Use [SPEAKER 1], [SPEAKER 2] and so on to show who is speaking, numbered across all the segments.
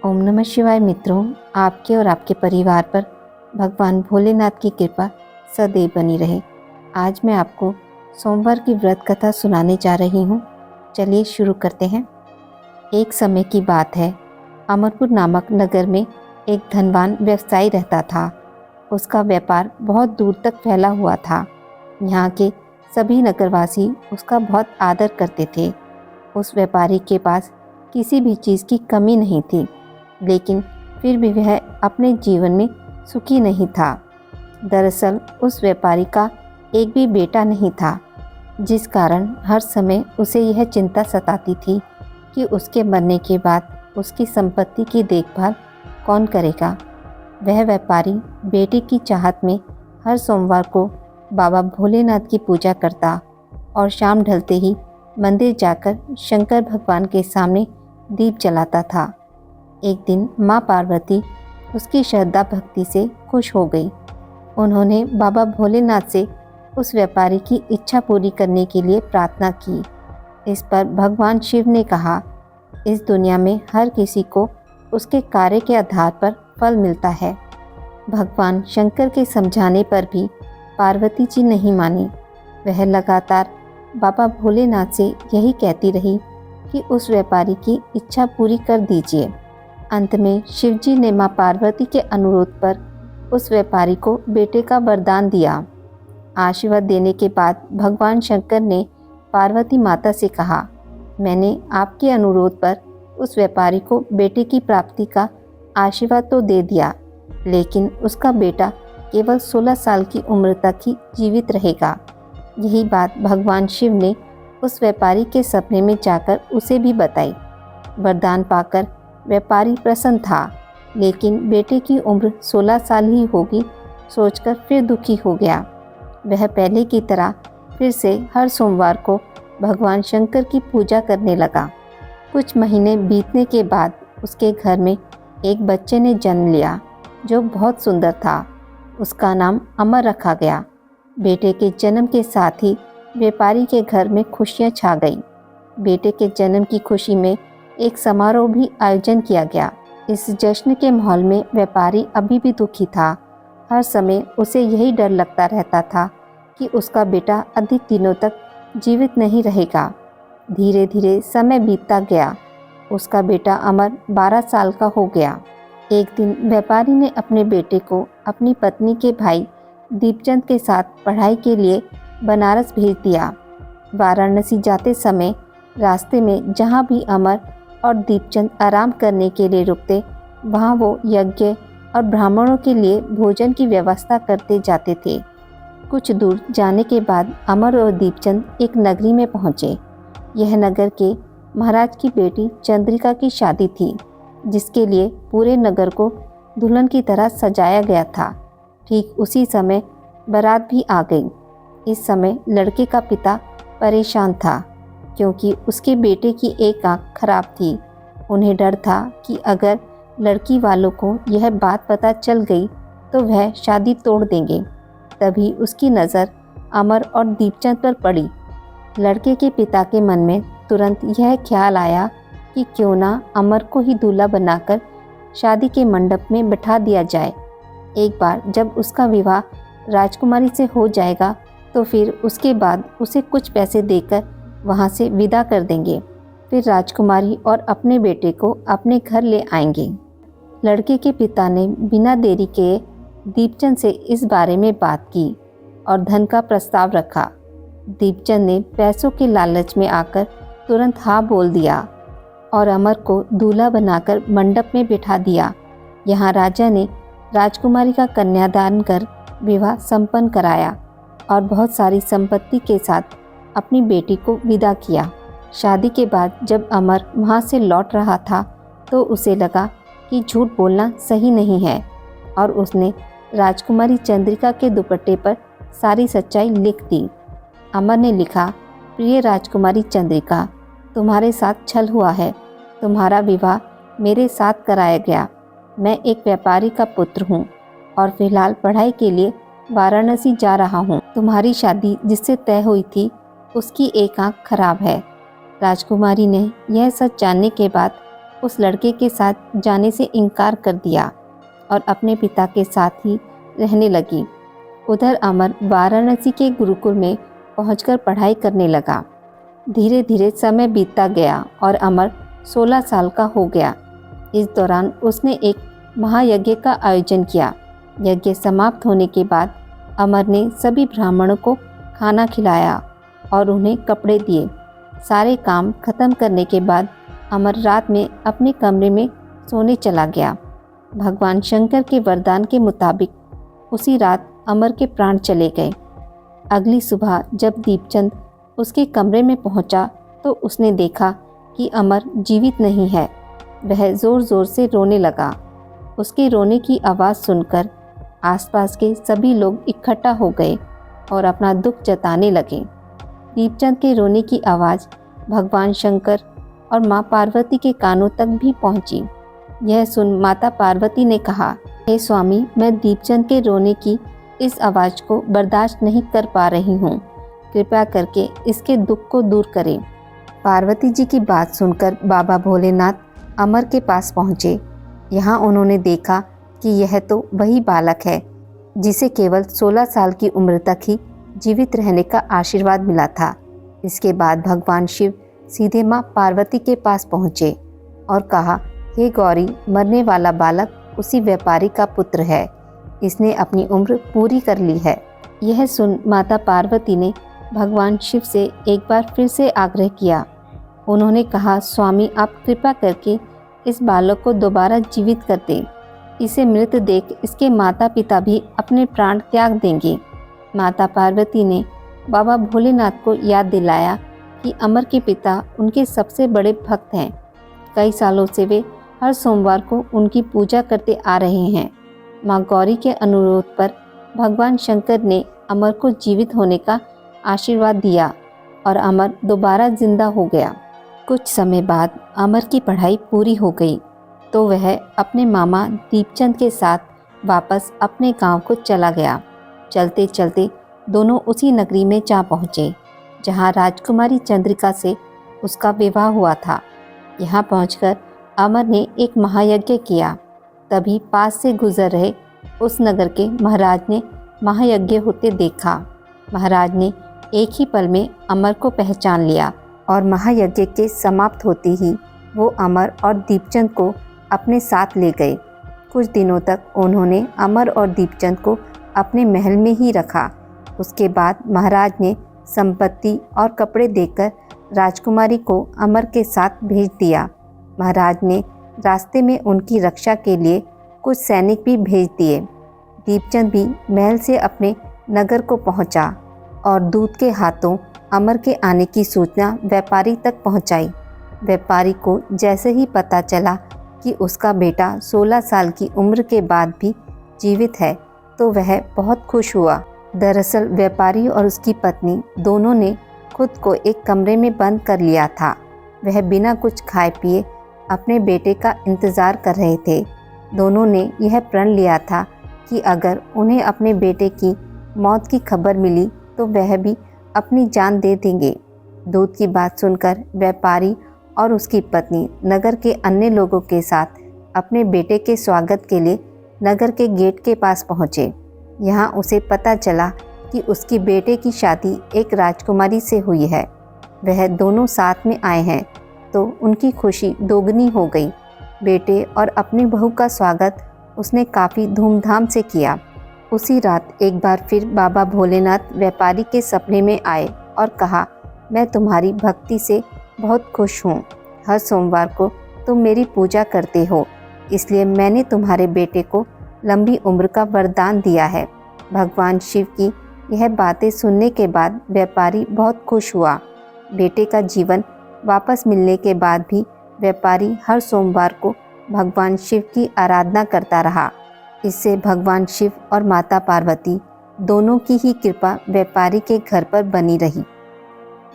[SPEAKER 1] ओम नमः शिवाय मित्रों, आपके और आपके परिवार पर भगवान भोलेनाथ की कृपा सदैव बनी रहे। आज मैं आपको सोमवार की व्रत कथा सुनाने जा रही हूँ। चलिए शुरू करते हैं। एक समय की बात है, अमरपुर नामक नगर में एक धनवान व्यवसायी रहता था। उसका व्यापार बहुत दूर तक फैला हुआ था। यहाँ के सभी नगरवासी उसका बहुत आदर करते थे। उस व्यापारी के पास किसी भी चीज़ की कमी नहीं थी, लेकिन फिर भी वह अपने जीवन में सुखी नहीं था। दरअसल उस व्यापारी का एक भी बेटा नहीं था, जिस कारण हर समय उसे यह चिंता सताती थी कि उसके मरने के बाद उसकी संपत्ति की देखभाल कौन करेगा। वह व्यापारी बेटे की चाहत में हर सोमवार को बाबा भोलेनाथ की पूजा करता और शाम ढलते ही मंदिर जाकर शंकर भगवान के सामने दीप जलाता था। एक दिन माँ पार्वती उसकी श्रद्धा भक्ति से खुश हो गई। उन्होंने बाबा भोलेनाथ से उस व्यापारी की इच्छा पूरी करने के लिए प्रार्थना की। इस पर भगवान शिव ने कहा, इस दुनिया में हर किसी को उसके कार्य के आधार पर फल मिलता है। भगवान शंकर के समझाने पर भी पार्वती जी नहीं मानी। वह लगातार बाबा भोलेनाथ से यही कहती रही कि उस व्यापारी की इच्छा पूरी कर दीजिए। अंत में शिवजी ने मां पार्वती के अनुरोध पर उस व्यापारी को बेटे का वरदान दिया। आशीर्वाद देने के बाद भगवान शंकर ने पार्वती माता से कहा, मैंने आपके अनुरोध पर उस व्यापारी को बेटे की प्राप्ति का आशीर्वाद तो दे दिया, लेकिन उसका बेटा केवल 16 साल की उम्र तक ही जीवित रहेगा। यही बात भगवान शिव ने उस व्यापारी के सपने में जाकर उसे भी बताई। वरदान पाकर व्यापारी प्रसन्न था, लेकिन बेटे की उम्र 16 साल ही होगी सोचकर फिर दुखी हो गया। वह पहले की तरह फिर से हर सोमवार को भगवान शंकर की पूजा करने लगा। कुछ महीने बीतने के बाद उसके घर में एक बच्चे ने जन्म लिया जो बहुत सुंदर था। उसका नाम अमर रखा गया। बेटे के जन्म के साथ ही व्यापारी के घर में खुशियां छा गईं। बेटे के जन्म की खुशी में एक समारोह भी आयोजन किया गया। इस जश्न के माहौल में व्यापारी अभी भी दुखी था। हर समय उसे यही डर लगता रहता था कि उसका बेटा अधिक दिनों तक जीवित नहीं रहेगा। धीरे धीरे समय बीतता गया। उसका बेटा अमर 12 साल का हो गया। एक दिन व्यापारी ने अपने बेटे को अपनी पत्नी के भाई दीपचंद के साथ पढ़ाई के लिए बनारस भेज दिया। वाराणसी जाते समय रास्ते में जहाँ भी अमर और दीपचंद आराम करने के लिए रुकते, वहाँ वो यज्ञ और ब्राह्मणों के लिए भोजन की व्यवस्था करते जाते थे। कुछ दूर जाने के बाद अमर और दीपचंद एक नगरी में पहुँचे। यह नगर के महाराज की बेटी चंद्रिका की शादी थी, जिसके लिए पूरे नगर को दुल्हन की तरह सजाया गया था। ठीक उसी समय बारात भी आ गई। इस समय लड़के का पिता परेशान था, क्योंकि उसके बेटे की एक आंख खराब थी। उन्हें डर था कि अगर लड़की वालों को यह बात पता चल गई तो वह शादी तोड़ देंगे। तभी उसकी नज़र अमर और दीपचंद पर पड़ी। लड़के के पिता के मन में तुरंत यह ख्याल आया कि क्यों ना अमर को ही दूल्हा बनाकर शादी के मंडप में बिठा दिया जाए। एक बार जब उसका विवाह राजकुमारी से हो जाएगा तो फिर उसके बाद उसे कुछ पैसे देकर वहाँ से विदा कर देंगे। फिर राजकुमारी और अपने बेटे को अपने घर ले आएंगे। लड़के के पिता ने बिना देरी के दीपचंद से इस बारे में बात की और धन का प्रस्ताव रखा। दीपचंद ने पैसों के लालच में आकर तुरंत हाँ बोल दिया और अमर को दूल्हा बनाकर मंडप में बिठा दिया। यहाँ राजा ने राजकुमारी का कन्यादान कर विवाह संपन्न कराया और बहुत सारी संपत्ति के साथ अपनी बेटी को विदा किया। शादी के बाद जब अमर वहाँ से लौट रहा था तो उसे लगा कि झूठ बोलना सही नहीं है और उसने राजकुमारी चंद्रिका के दुपट्टे पर सारी सच्चाई लिख दी। अमर ने लिखा, प्रिय राजकुमारी चंद्रिका, तुम्हारे साथ छल हुआ है। तुम्हारा विवाह मेरे साथ कराया गया। मैं एक व्यापारी का पुत्र हूँ और फिलहाल पढ़ाई के लिए वाराणसी जा रहा हूँ। तुम्हारी शादी जिससे तय हुई थी उसकी एक आंख खराब है। राजकुमारी ने यह सच जानने के बाद उस लड़के के साथ जाने से इनकार कर दिया और अपने पिता के साथ ही रहने लगी। उधर अमर वाराणसी के गुरुकुल में पहुंचकर पढ़ाई करने लगा। धीरे धीरे समय बीतता गया और अमर 16 साल का हो गया। इस दौरान उसने एक महायज्ञ का आयोजन किया। यज्ञ समाप्त होने के बाद अमर ने सभी ब्राह्मणों को खाना खिलाया और उन्हें कपड़े दिए। सारे काम खत्म करने के बाद अमर रात में अपने कमरे में सोने चला गया। भगवान शंकर के वरदान के मुताबिक उसी रात अमर के प्राण चले गए। अगली सुबह जब दीपचंद उसके कमरे में पहुंचा तो उसने देखा कि अमर जीवित नहीं है। वह ज़ोर ज़ोर से रोने लगा। उसके रोने की आवाज़ सुनकर आसपास के सभी लोग इकट्ठा हो गए और अपना दुख जताने लगे। दीपचंद के रोने की आवाज़ भगवान शंकर और माँ पार्वती के कानों तक भी पहुंची। यह सुन माता पार्वती ने कहा, हे स्वामी, मैं दीपचंद के रोने की इस आवाज़ को बर्दाश्त नहीं कर पा रही हूँ। कृपया करके इसके दुख को दूर करें। पार्वती जी की बात सुनकर बाबा भोलेनाथ अमर के पास पहुँचे। यहाँ उन्होंने देखा कि यह तो वही बालक है जिसे केवल 16 साल की उम्र तक ही जीवित रहने का आशीर्वाद मिला था। इसके बाद भगवान शिव सीधे माँ पार्वती के पास पहुँचे और कहा, हे गौरी, मरने वाला बालक उसी व्यापारी का पुत्र है। इसने अपनी उम्र पूरी कर ली है। यह सुन माता पार्वती ने भगवान शिव से एक बार फिर से आग्रह किया। उन्होंने कहा, स्वामी, आप कृपा करके इस बालक को दोबारा जीवित कर दें। इसे मृत देख इसके माता पिता भी अपने प्राण त्याग देंगे। माता पार्वती ने बाबा भोलेनाथ को याद दिलाया कि अमर के पिता उनके सबसे बड़े भक्त हैं। कई सालों से वे हर सोमवार को उनकी पूजा करते आ रहे हैं। माँ गौरी के अनुरोध पर भगवान शंकर ने अमर को जीवित होने का आशीर्वाद दिया और अमर दोबारा जिंदा हो गया। कुछ समय बाद अमर की पढ़ाई पूरी हो गई तो वह अपने मामा दीपचंद के साथ वापस अपने गांव को चला गया। चलते चलते दोनों उसी नगरी में जा पहुँचे जहां राजकुमारी चंद्रिका से उसका विवाह हुआ था। यहाँ पहुंचकर अमर ने एक महायज्ञ किया। तभी पास से गुजर रहे उस नगर के महाराज ने महायज्ञ होते देखा। महाराज ने एक ही पल में अमर को पहचान लिया और महायज्ञ के समाप्त होते ही वो अमर और दीपचंद को अपने साथ ले गए। कुछ दिनों तक उन्होंने अमर और दीपचंद को अपने महल में ही रखा। उसके बाद महाराज ने संपत्ति और कपड़े देकर राजकुमारी को अमर के साथ भेज दिया। महाराज ने रास्ते में उनकी रक्षा के लिए कुछ सैनिक भी भेज दिए। दीपचंद भी महल से अपने नगर को पहुंचा और दूत के हाथों अमर के आने की सूचना व्यापारी तक पहुंचाई। व्यापारी को जैसे ही पता चला कि उसका बेटा 16 साल की उम्र के बाद भी जीवित है तो वह बहुत खुश हुआ। दरअसल व्यापारी और उसकी पत्नी दोनों ने खुद को एक कमरे में बंद कर लिया था। वह बिना कुछ खाए पिए अपने बेटे का इंतज़ार कर रहे थे। दोनों ने यह प्रण लिया था कि अगर उन्हें अपने बेटे की मौत की खबर मिली तो वह भी अपनी जान दे देंगे। दूत की बात सुनकर व्यापारी और उसकी पत्नी नगर के अन्य लोगों के साथ अपने बेटे के स्वागत के लिए नगर के गेट के पास पहुँचे। यहाँ उसे पता चला कि उसकी बेटे की शादी एक राजकुमारी से हुई है। वह दोनों साथ में आए हैं तो उनकी खुशी दोगुनी हो गई। बेटे और अपनी बहू का स्वागत उसने काफ़ी धूमधाम से किया। उसी रात एक बार फिर बाबा भोलेनाथ व्यापारी के सपने में आए और कहा, मैं तुम्हारी भक्ति से बहुत खुश हूँ। हर सोमवार को तुम मेरी पूजा करते हो, इसलिए मैंने तुम्हारे बेटे को लंबी उम्र का वरदान दिया है। भगवान शिव की यह बातें सुनने के बाद व्यापारी बहुत खुश हुआ। बेटे का जीवन वापस मिलने के बाद भी व्यापारी हर सोमवार को भगवान शिव की आराधना करता रहा। इससे भगवान शिव और माता पार्वती दोनों की ही कृपा व्यापारी के घर पर बनी रही।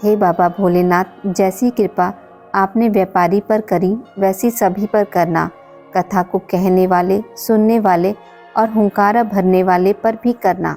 [SPEAKER 1] हे बाबा भोलेनाथ, जैसी कृपा आपने व्यापारी पर करी वैसी सभी पर करना। कथा को कहने वाले, सुनने वाले और हुंकारा भरने वाले पर भी करना।